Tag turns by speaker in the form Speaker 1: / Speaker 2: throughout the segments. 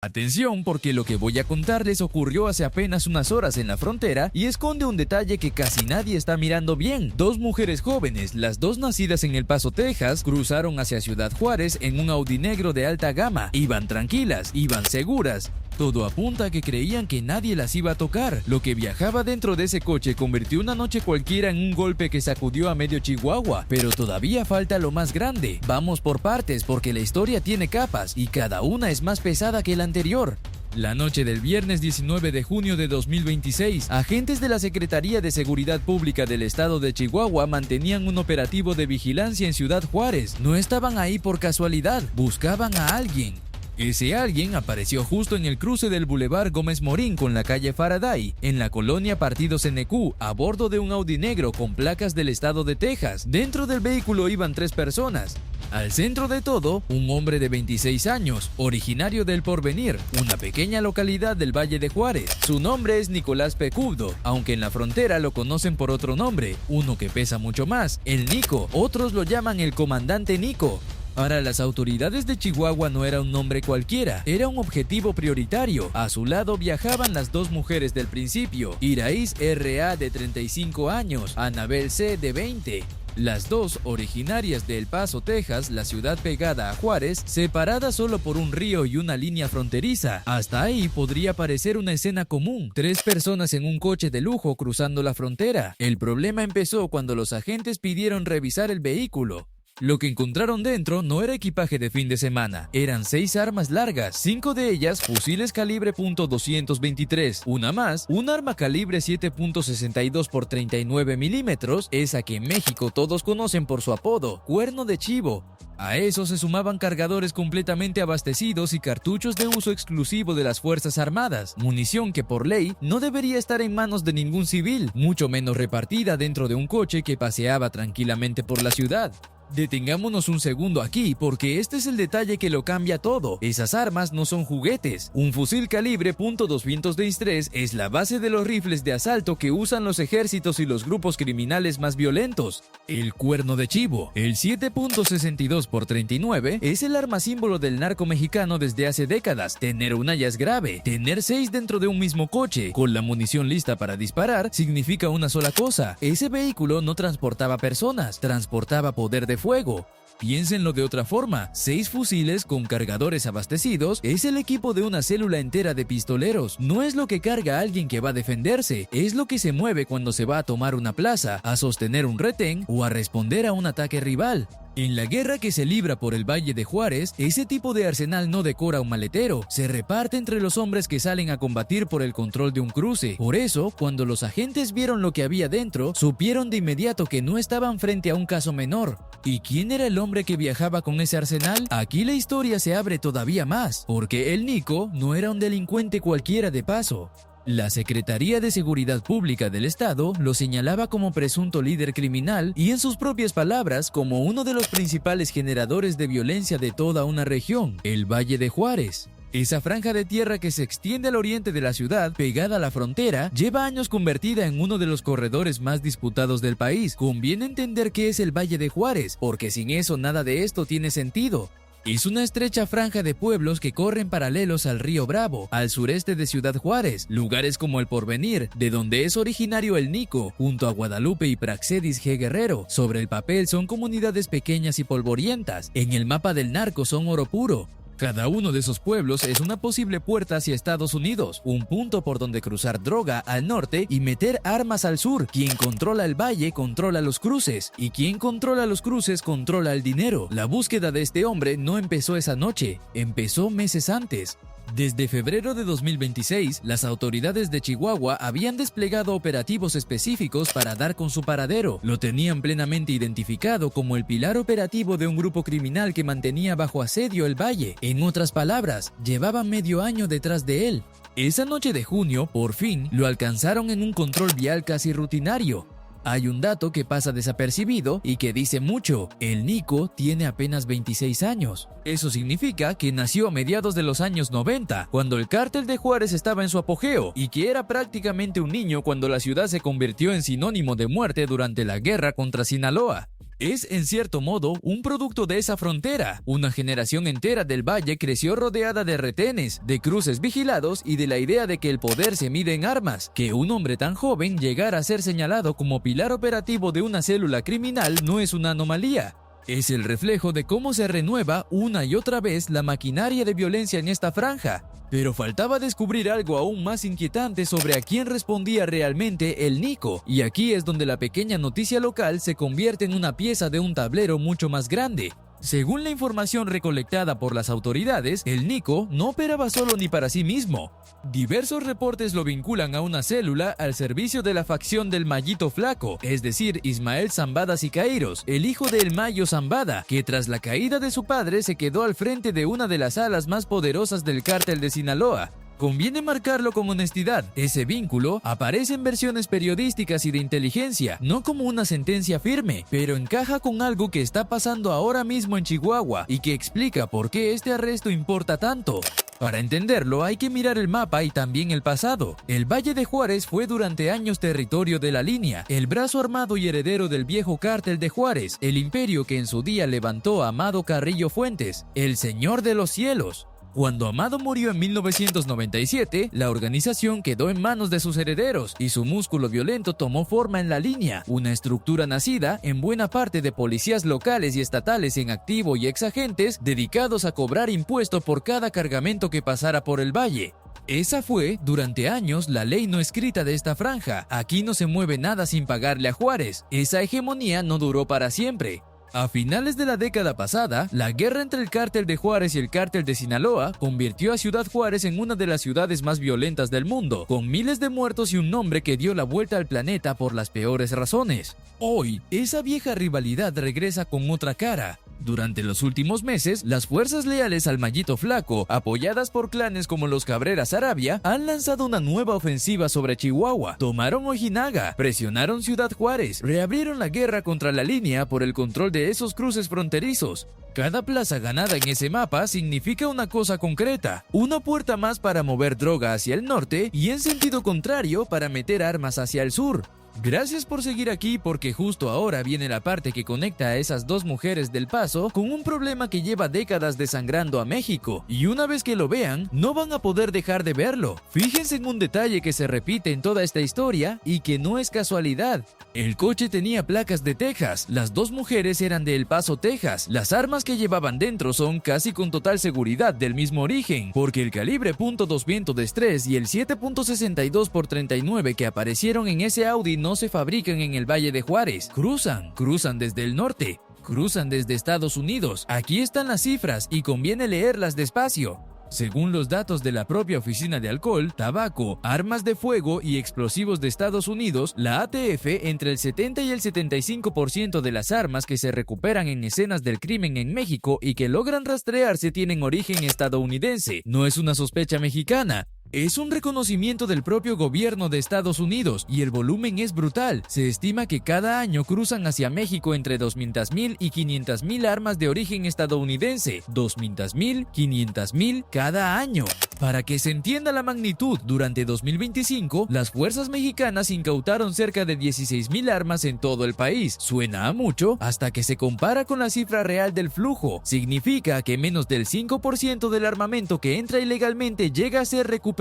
Speaker 1: Atención, porque lo que voy a contarles ocurrió hace apenas unas horas en la frontera y esconde un detalle que casi nadie está mirando bien. Dos mujeres jóvenes, las dos nacidas en El Paso, Texas, cruzaron hacia Ciudad Juárez en un Audi negro de alta gama. Iban tranquilas, iban seguras. Todo apunta a que creían que nadie las iba a tocar. Lo que viajaba dentro de ese coche convirtió una noche cualquiera en un golpe que sacudió a medio Chihuahua. Pero todavía falta lo más grande. Vamos por partes porque la historia tiene capas y cada una es más pesada que la anterior. La noche del viernes 19 de junio de 2026, agentes de la Secretaría de Seguridad Pública del estado de Chihuahua mantenían un operativo de vigilancia en Ciudad Juárez. No estaban ahí por casualidad, buscaban a alguien. Ese alguien apareció justo en el cruce del Boulevard Gómez Morín con la calle Faraday, en la colonia Partidos NQ, a bordo de un Audi negro con placas del estado de Texas. Dentro del vehículo iban 3 personas. Al centro de todo, un hombre de 26 años, originario del Porvenir, una pequeña localidad del Valle de Juárez. Su nombre es Nicolás Pecubdo, aunque en la frontera lo conocen por otro nombre, uno que pesa mucho más, el Nico. Otros lo llaman el comandante Nico. Para las autoridades de Chihuahua no era un nombre cualquiera, era un objetivo prioritario. A su lado viajaban las dos mujeres del principio, Iraís R.A. de 35 años, Anabel C. de 20. Las dos originarias de El Paso, Texas, la ciudad pegada a Juárez, separadas solo por un río y una línea fronteriza. Hasta ahí podría parecer una escena común, 3 personas en un coche de lujo cruzando la frontera. El problema empezó cuando los agentes pidieron revisar el vehículo. Lo que encontraron dentro no era equipaje de fin de semana, eran 6 armas largas, 5 de ellas fusiles calibre .223, una más, un arma calibre 7.62 por 39 milímetros, esa que en México todos conocen por su apodo, cuerno de chivo. A eso se sumaban cargadores completamente abastecidos y cartuchos de uso exclusivo de las Fuerzas Armadas, munición que por ley no debería estar en manos de ningún civil, mucho menos repartida dentro de un coche que paseaba tranquilamente por la ciudad. Detengámonos un segundo aquí porque este es el detalle que lo cambia todo. Esas armas no son juguetes. Un fusil calibre .223 es la base de los rifles de asalto que usan los ejércitos y los grupos criminales más violentos. El cuerno de chivo, el 7.62 por 39, es el arma símbolo del narco mexicano desde hace décadas. Tener una ya es grave. Tener 6 dentro de un mismo coche, con la munición lista para disparar, significa una sola cosa. Ese vehículo no transportaba personas, transportaba poder de fuego. Piénsenlo de otra forma, 6 fusiles con cargadores abastecidos es el equipo de una célula entera de pistoleros. No es lo que carga alguien que va a defenderse, es lo que se mueve cuando se va a tomar una plaza, a sostener un retén o a responder a un ataque rival. En la guerra que se libra por el Valle de Juárez, ese tipo de arsenal no decora un maletero, se reparte entre los hombres que salen a combatir por el control de un cruce. Por eso, cuando los agentes vieron lo que había dentro, supieron de inmediato que no estaban frente a un caso menor. ¿Y quién era el hombre que viajaba con ese arsenal? Aquí la historia se abre todavía más, porque el Nico no era un delincuente cualquiera de paso. La Secretaría de Seguridad Pública del Estado lo señalaba como presunto líder criminal y, en sus propias palabras, como uno de los principales generadores de violencia de toda una región, el Valle de Juárez. Esa franja de tierra que se extiende al oriente de la ciudad, pegada a la frontera, lleva años convertida en uno de los corredores más disputados del país. Conviene entender qué es el Valle de Juárez, porque sin eso nada de esto tiene sentido. Es una estrecha franja de pueblos que corren paralelos al río Bravo, al sureste de Ciudad Juárez, lugares como El Porvenir, de donde es originario el Nico, junto a Guadalupe y Praxedis G. Guerrero. Sobre el papel son comunidades pequeñas y polvorientas, en el mapa del narco son oro puro. Cada uno de esos pueblos es una posible puerta hacia Estados Unidos, un punto por donde cruzar droga al norte y meter armas al sur. Quien controla el valle controla los cruces, y quien controla los cruces controla el dinero. La búsqueda de este hombre no empezó esa noche, empezó meses antes. Desde febrero de 2026, las autoridades de Chihuahua habían desplegado operativos específicos para dar con su paradero. Lo tenían plenamente identificado como el pilar operativo de un grupo criminal que mantenía bajo asedio el valle. En otras palabras, llevaban medio año detrás de él. Esa noche de junio, por fin, lo alcanzaron en un control vial casi rutinario. Hay un dato que pasa desapercibido y que dice mucho: el Nico tiene apenas 26 años. Eso significa que nació a mediados de los años 90, cuando el cártel de Juárez estaba en su apogeo, y que era prácticamente un niño cuando la ciudad se convirtió en sinónimo de muerte durante la guerra contra Sinaloa. Es, en cierto modo, un producto de esa frontera. Una generación entera del valle creció rodeada de retenes, de cruces vigilados y de la idea de que el poder se mide en armas. Que un hombre tan joven llegara a ser señalado como pilar operativo de una célula criminal no es una anomalía. Es el reflejo de cómo se renueva una y otra vez la maquinaria de violencia en esta franja. Pero faltaba descubrir algo aún más inquietante sobre a quién respondía realmente el Nico, y aquí es donde la pequeña noticia local se convierte en una pieza de un tablero mucho más grande. Según la información recolectada por las autoridades, el Nico no operaba solo ni para sí mismo. Diversos reportes lo vinculan a una célula al servicio de la facción del Mayito Flaco, es decir, Ismael Zambada Siqueiros, el hijo del Mayo Zambada, que tras la caída de su padre se quedó al frente de una de las alas más poderosas del cártel de Sinaloa. Conviene marcarlo con honestidad, ese vínculo aparece en versiones periodísticas y de inteligencia, no como una sentencia firme, pero encaja con algo que está pasando ahora mismo en Chihuahua y que explica por qué este arresto importa tanto. Para entenderlo hay que mirar el mapa y también el pasado. El Valle de Juárez fue durante años territorio de la Línea, el brazo armado y heredero del viejo cártel de Juárez, el imperio que en su día levantó a Amado Carrillo Fuentes, el Señor de los Cielos. Cuando Amado murió en 1997, la organización quedó en manos de sus herederos y su músculo violento tomó forma en la Línea, una estructura nacida en buena parte de policías locales y estatales en activo y exagentes dedicados a cobrar impuesto por cada cargamento que pasara por el valle. Esa fue, durante años, la ley no escrita de esta franja. Aquí no se mueve nada sin pagarle a Juárez. Esa hegemonía no duró para siempre. A finales de la década pasada, la guerra entre el cártel de Juárez y el cártel de Sinaloa convirtió a Ciudad Juárez en una de las ciudades más violentas del mundo, con miles de muertos y un nombre que dio la vuelta al planeta por las peores razones. Hoy, esa vieja rivalidad regresa con otra cara. Durante los últimos meses, las fuerzas leales al Mayito Flaco, apoyadas por clanes como los Cabrera Sarabia, han lanzado una nueva ofensiva sobre Chihuahua. Tomaron Ojinaga, presionaron Ciudad Juárez, reabrieron la guerra contra la Línea por el control de esos cruces fronterizos. Cada plaza ganada en ese mapa significa una cosa concreta: una puerta más para mover droga hacia el norte y en sentido contrario para meter armas hacia el sur. Gracias por seguir aquí, porque justo ahora viene la parte que conecta a esas dos mujeres del Paso con un problema que lleva décadas desangrando a México, y una vez que lo vean, no van a poder dejar de verlo. Fíjense en un detalle que se repite en toda esta historia y que no es casualidad. El coche tenía placas de Texas, las dos mujeres eran de El Paso, Texas, las armas que llevaban dentro son casi con total seguridad del mismo origen, porque el calibre .203 y el 7.62x39 que aparecieron en ese Audi no se fabrican en el Valle de Juárez. Cruzan desde el norte, cruzan desde Estados Unidos. Aquí están las cifras y conviene leerlas despacio. Según los datos de la propia Oficina de Alcohol, Tabaco, Armas de Fuego y Explosivos de Estados Unidos, la ATF, entre el 70 y el 75% de las armas que se recuperan en escenas del crimen en México y que logran rastrearse tienen origen estadounidense. No es una sospecha mexicana. Es un reconocimiento del propio gobierno de Estados Unidos y el volumen es brutal. Se estima que cada año cruzan hacia México entre 200,000 y 500,000 armas de origen estadounidense. 200,000, 500,000 cada año. Para que se entienda la magnitud, durante 2025, las fuerzas mexicanas incautaron cerca de 16,000 armas en todo el país. Suena a mucho hasta que se compara con la cifra real del flujo. Significa que menos del 5% del armamento que entra ilegalmente llega a ser recuperado.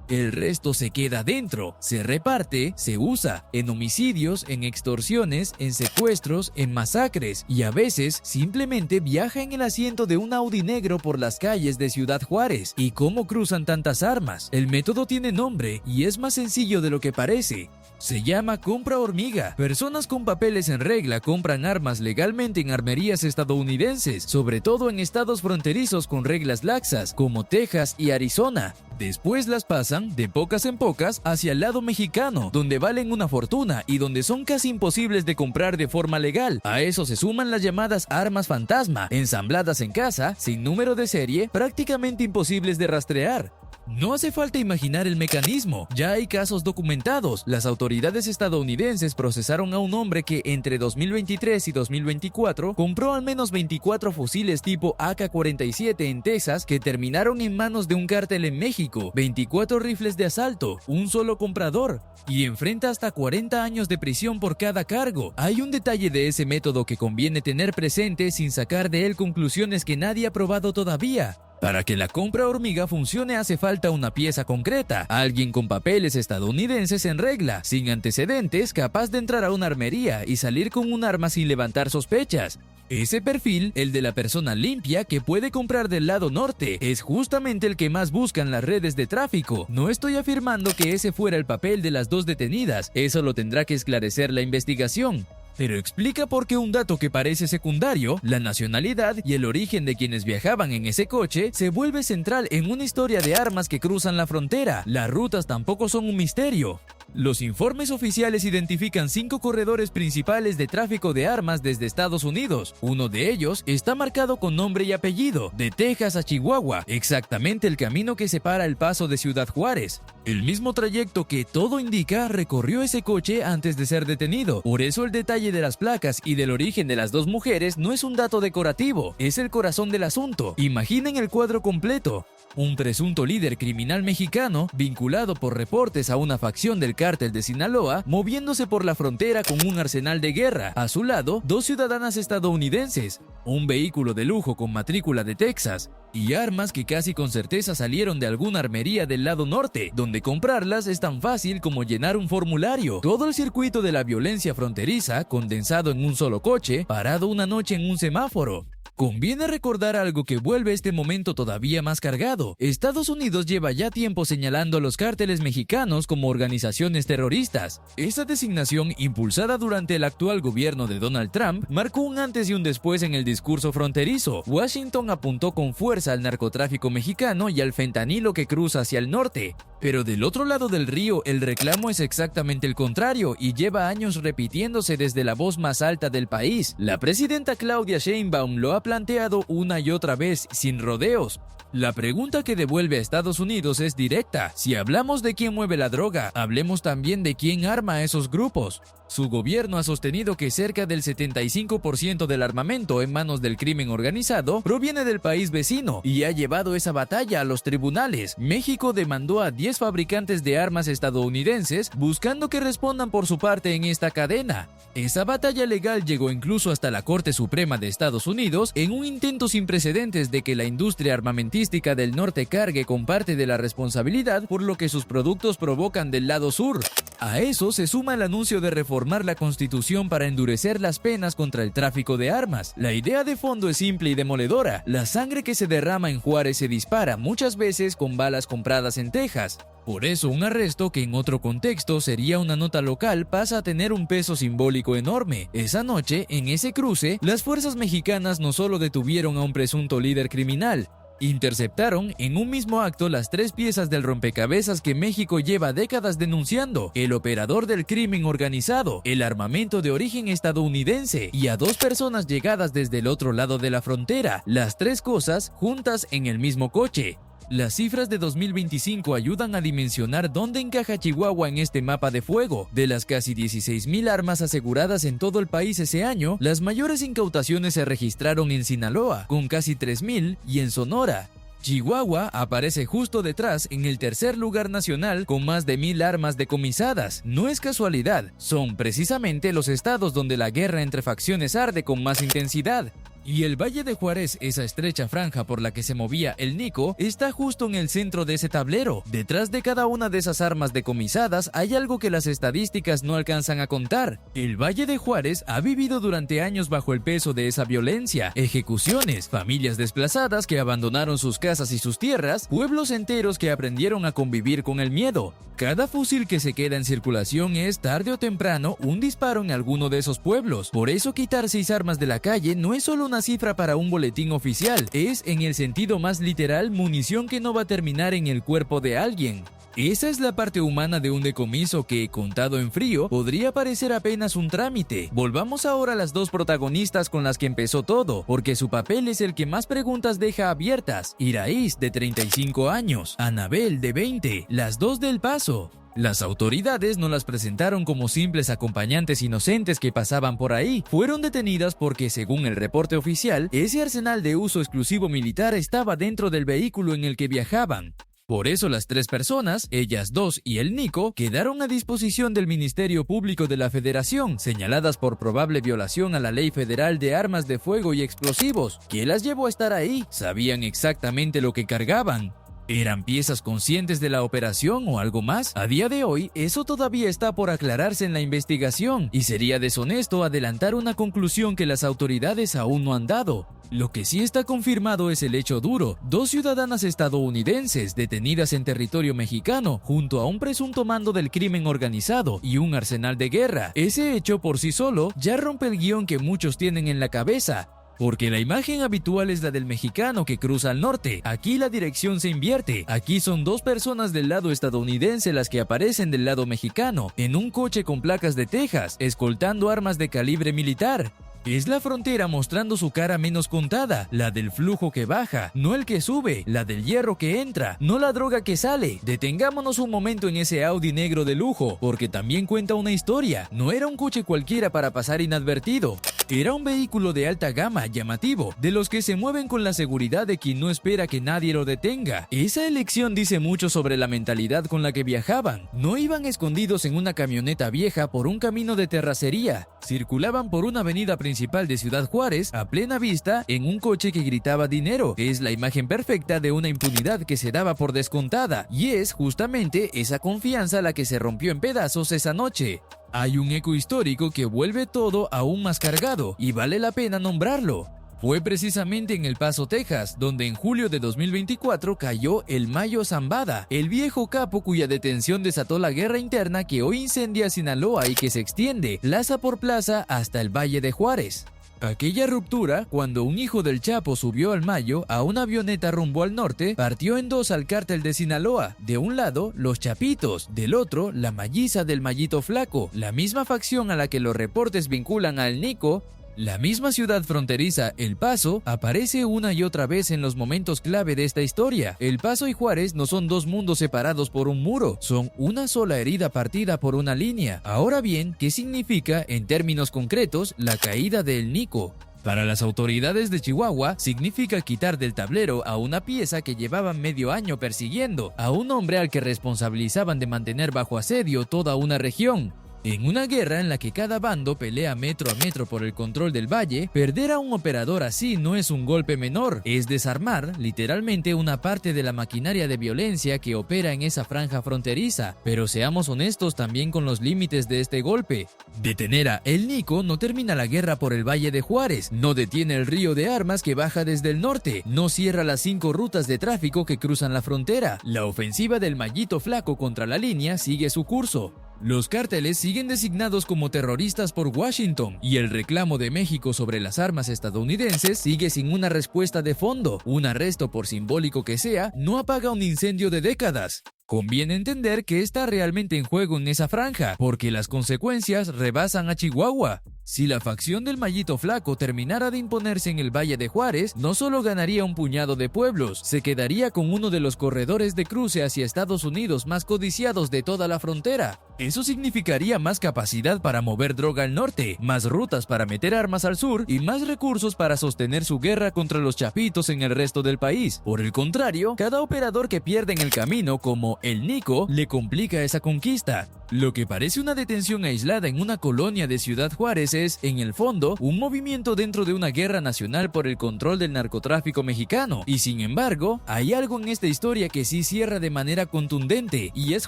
Speaker 1: El resto se queda dentro, se reparte, se usa en homicidios, en extorsiones, en secuestros, en masacres y a veces simplemente viaja en el asiento de un Audi negro por las calles de Ciudad Juárez. ¿Y cómo cruzan tantas armas? El método tiene nombre y es más sencillo de lo que parece. Se llama compra hormiga. Personas con papeles en regla compran armas legalmente en armerías estadounidenses, sobre todo en estados fronterizos con reglas laxas, como Texas y Arizona. Después las pasan, de pocas en pocas, hacia el lado mexicano, donde valen una fortuna y donde son casi imposibles de comprar de forma legal. A eso se suman las llamadas armas fantasma, ensambladas en casa, sin número de serie, prácticamente imposibles de rastrear. No hace falta imaginar el mecanismo, ya hay casos documentados. Las autoridades estadounidenses procesaron a un hombre que entre 2023 y 2024 compró al menos 24 fusiles tipo AK-47 en Texas que terminaron en manos de un cártel en México, 24 rifles de asalto, un solo comprador, y enfrenta hasta 40 años de prisión por cada cargo. Hay un detalle de ese método que conviene tener presente sin sacar de él conclusiones que nadie ha probado todavía. Para que la compra hormiga funcione hace falta una pieza concreta, alguien con papeles estadounidenses en regla, sin antecedentes, capaz de entrar a una armería y salir con un arma sin levantar sospechas. Ese perfil, el de la persona limpia que puede comprar del lado norte, es justamente el que más buscan las redes de tráfico. No estoy afirmando que ese fuera el papel de las dos detenidas, eso lo tendrá que esclarecer la investigación. Pero explica por qué un dato que parece secundario, la nacionalidad y el origen de quienes viajaban en ese coche, se vuelve central en una historia de armas que cruzan la frontera. Las rutas tampoco son un misterio. Los informes oficiales identifican 5 corredores principales de tráfico de armas desde Estados Unidos. Uno de ellos está marcado con nombre y apellido, de Texas a Chihuahua, exactamente el camino que separa El Paso de Ciudad Juárez. El mismo trayecto que todo indica recorrió ese coche antes de ser detenido. Por eso el detalle de las placas y del origen de las dos mujeres no es un dato decorativo, es el corazón del asunto. Imaginen el cuadro completo. Un presunto líder criminal mexicano, vinculado por reportes a una facción del cártel de Sinaloa, moviéndose por la frontera con un arsenal de guerra. A su lado, 2 ciudadanas estadounidenses, un vehículo de lujo con matrícula de Texas, y armas que casi con certeza salieron de alguna armería del lado norte, donde comprarlas es tan fácil como llenar un formulario. Todo el circuito de la violencia fronteriza, condensado en un solo coche, parado una noche en un semáforo. Conviene recordar algo que vuelve este momento todavía más cargado. Estados Unidos lleva ya tiempo señalando a los cárteles mexicanos como organizaciones terroristas. Esa designación, impulsada durante el actual gobierno de Donald Trump, marcó un antes y un después en el discurso fronterizo. Washington apuntó con fuerza al narcotráfico mexicano y al fentanilo que cruza hacia el norte. Pero del otro lado del río, el reclamo es exactamente el contrario y lleva años repitiéndose desde la voz más alta del país. La presidenta Claudia Sheinbaum lo ha planteado una y otra vez, sin rodeos. La pregunta que devuelve a Estados Unidos es directa. Si hablamos de quién mueve la droga, hablemos también de quién arma a esos grupos. Su gobierno ha sostenido que cerca del 75% del armamento en manos del crimen organizado proviene del país vecino y ha llevado esa batalla a los tribunales. México demandó a 10 fabricantes de armas estadounidenses buscando que respondan por su parte en esta cadena. Esa batalla legal llegó incluso hasta la Corte Suprema de Estados Unidos en un intento sin precedentes de que la industria armamentística del norte cargue con parte de la responsabilidad por lo que sus productos provocan del lado sur. A eso se suma el anuncio de reformar la Constitución para endurecer las penas contra el tráfico de armas. La idea de fondo es simple y demoledora. La sangre que se derrama en Juárez se dispara muchas veces con balas compradas en Texas. Por eso un arresto que en otro contexto sería una nota local pasa a tener un peso simbólico enorme. Esa noche, en ese cruce, las fuerzas mexicanas no solo detuvieron a un presunto líder criminal, interceptaron en un mismo acto las 3 piezas del rompecabezas que México lleva décadas denunciando: el operador del crimen organizado, el armamento de origen estadounidense y a 2 personas llegadas desde el otro lado de la frontera, las 3 cosas juntas en el mismo coche. Las cifras de 2025 ayudan a dimensionar dónde encaja Chihuahua en este mapa de fuego. De las casi 16,000 armas aseguradas en todo el país ese año, las mayores incautaciones se registraron en Sinaloa, con casi 3,000, y en Sonora. Chihuahua aparece justo detrás en el tercer lugar nacional con más de 1,000 armas decomisadas. No es casualidad, son precisamente los estados donde la guerra entre facciones arde con más intensidad. Y el Valle de Juárez, esa estrecha franja por la que se movía el Nico, está justo en el centro de ese tablero. Detrás de cada una de esas armas decomisadas hay algo que las estadísticas no alcanzan a contar. El Valle de Juárez ha vivido durante años bajo el peso de esa violencia, ejecuciones, familias desplazadas que abandonaron sus casas y sus tierras, pueblos enteros que aprendieron a convivir con el miedo. Cada fusil que se queda en circulación es, tarde o temprano, un disparo en alguno de esos pueblos. Por eso quitar 6 armas de la calle no es solo una cifra para un boletín oficial, es, en el sentido más literal, munición que no va a terminar en el cuerpo de alguien. Esa es la parte humana de un decomiso que, contado en frío, podría parecer apenas un trámite. Volvamos ahora a las dos protagonistas con las que empezó todo, porque su papel es el que más preguntas deja abiertas. Iraís, de 35 años, Anabel, de 20, las dos del Paso. Las autoridades no las presentaron como simples acompañantes inocentes que pasaban por ahí. Fueron detenidas porque, según el reporte oficial, ese arsenal de uso exclusivo militar estaba dentro del vehículo en el que viajaban. Por eso las tres personas, ellas dos y el Nico, quedaron a disposición del Ministerio Público de la Federación, señaladas por probable violación a la Ley Federal de Armas de Fuego y Explosivos. ¿Qué las llevó a estar ahí? ¿Sabían exactamente lo que cargaban? ¿Eran piezas conscientes de la operación o algo más? A día de hoy, eso todavía está por aclararse en la investigación, y sería deshonesto adelantar una conclusión que las autoridades aún no han dado. Lo que sí está confirmado es el hecho duro: dos ciudadanas estadounidenses detenidas en territorio mexicano junto a un presunto mando del crimen organizado y un arsenal de guerra. Ese hecho por sí solo ya rompe el guión que muchos tienen en la cabeza. Porque la imagen habitual es la del mexicano que cruza al norte. Aquí la dirección se invierte. Aquí son dos personas del lado estadounidense las que aparecen del lado mexicano, en un coche con placas de Texas, escoltando armas de calibre militar. Es la frontera mostrando su cara menos contada, la del flujo que baja, no el que sube, la del hierro que entra, no la droga que sale. Detengámonos un momento en ese Audi negro de lujo, porque también cuenta una historia. No era un coche cualquiera para pasar inadvertido. Era un vehículo de alta gama, llamativo, de los que se mueven con la seguridad de quien no espera que nadie lo detenga. Esa elección dice mucho sobre la mentalidad con la que viajaban. No iban escondidos en una camioneta vieja por un camino de terracería. Circulaban por una avenida principal de Ciudad Juárez, a plena vista, en un coche que gritaba dinero. Es la imagen perfecta de una impunidad que se daba por descontada, y es justamente esa confianza la que se rompió en pedazos esa noche. Hay un eco histórico que vuelve todo aún más cargado, y vale la pena nombrarlo. Fue precisamente en El Paso, Texas, donde en julio de 2024 cayó el Mayo Zambada, el viejo capo cuya detención desató la guerra interna que hoy incendia Sinaloa y que se extiende plaza por plaza hasta el Valle de Juárez. Aquella ruptura, cuando un hijo del Chapo subió al Mayo a una avioneta rumbo al norte, partió en dos al cártel de Sinaloa. De un lado, los Chapitos, del otro, la Malliza del Mallito Flaco, la misma facción a la que los reportes vinculan al Nico. La misma ciudad fronteriza, El Paso, aparece una y otra vez en los momentos clave de esta historia. El Paso y Juárez no son dos mundos separados por un muro, son una sola herida partida por una línea. Ahora bien, ¿qué significa, en términos concretos, la caída de El Nico? Para las autoridades de Chihuahua, significa quitar del tablero a una pieza que llevaban medio año persiguiendo, a un hombre al que responsabilizaban de mantener bajo asedio toda una región. En una guerra en la que cada bando pelea metro a metro por el control del valle, perder a un operador así no es un golpe menor, es desarmar, literalmente, una parte de la maquinaria de violencia que opera en esa franja fronteriza. Pero seamos honestos también con los límites de este golpe. Detener a El Nico no termina la guerra por el Valle de Juárez, no detiene el río de armas que baja desde el norte, no cierra las 5 rutas de tráfico que cruzan la frontera. La ofensiva del Mallito Flaco contra la línea sigue su curso. Los cárteles siguen designados como terroristas por Washington, y el reclamo de México sobre las armas estadounidenses sigue sin una respuesta de fondo. Un arresto, por simbólico que sea, no apaga un incendio de décadas. Conviene entender qué está realmente en juego en esa franja, porque las consecuencias rebasan a Chihuahua. Si la facción del Mallito Flaco terminara de imponerse en el Valle de Juárez, no solo ganaría un puñado de pueblos, se quedaría con uno de los corredores de cruce hacia Estados Unidos más codiciados de toda la frontera. Eso significaría más capacidad para mover droga al norte, más rutas para meter armas al sur y más recursos para sostener su guerra contra los chapitos en el resto del país. Por el contrario, cada operador que pierde en el camino, como El Nico, le complica esa conquista. Lo que parece una detención aislada en una colonia de Ciudad Juárez es, en el fondo, un movimiento dentro de una guerra nacional por el control del narcotráfico mexicano. Y sin embargo, hay algo en esta historia que sí cierra de manera contundente, y es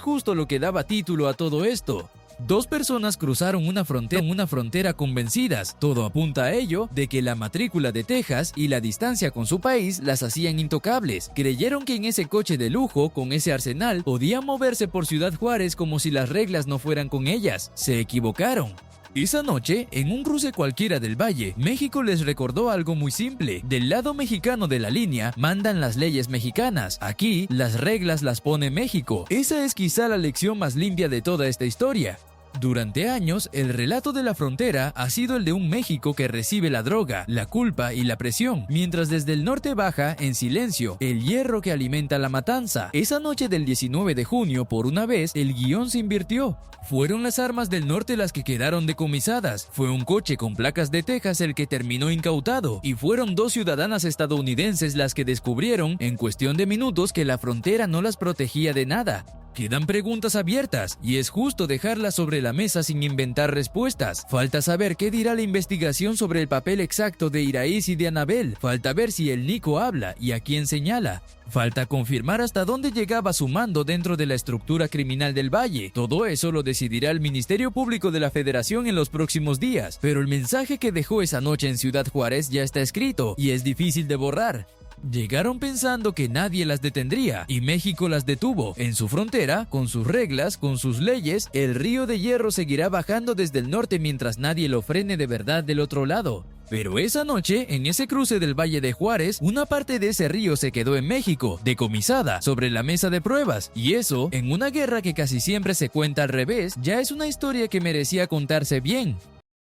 Speaker 1: justo lo que daba título a todo esto. Dos personas cruzaron una frontera convencidas, todo apunta a ello, de que la matrícula de Texas y la distancia con su país las hacían intocables. Creyeron que en ese coche de lujo, con ese arsenal, podían moverse por Ciudad Juárez como si las reglas no fueran con ellas. Se equivocaron. Esa noche, en un cruce cualquiera del valle, México les recordó algo muy simple. Del lado mexicano de la línea, mandan las leyes mexicanas. Aquí, las reglas las pone México. Esa es quizá la lección más limpia de toda esta historia. Durante años, el relato de la frontera ha sido el de un México que recibe la droga, la culpa y la presión, mientras desde el norte baja, en silencio, el hierro que alimenta la matanza. Esa noche del 19 de junio, por una vez, el guión se invirtió. Fueron las armas del norte las que quedaron decomisadas, fue un coche con placas de Texas el que terminó incautado, y fueron 2 ciudadanas estadounidenses las que descubrieron, en cuestión de minutos, que la frontera no las protegía de nada. Quedan preguntas abiertas, y es justo dejarlas sobre la mesa sin inventar respuestas. Falta saber qué dirá la investigación sobre el papel exacto de Iraíz y de Anabel. Falta ver si el Nico habla y a quién señala. Falta confirmar hasta dónde llegaba su mando dentro de la estructura criminal del Valle. Todo eso lo decidirá el Ministerio Público de la Federación en los próximos días. Pero el mensaje que dejó esa noche en Ciudad Juárez ya está escrito, y es difícil de borrar. Llegaron pensando que nadie las detendría, y México las detuvo. En su frontera, con sus reglas, con sus leyes, el río de hierro seguirá bajando desde el norte mientras nadie lo frene de verdad del otro lado. Pero esa noche, en ese cruce del Valle de Juárez, una parte de ese río se quedó en México, decomisada, sobre la mesa de pruebas. Y eso, en una guerra que casi siempre se cuenta al revés, ya es una historia que merecía contarse bien.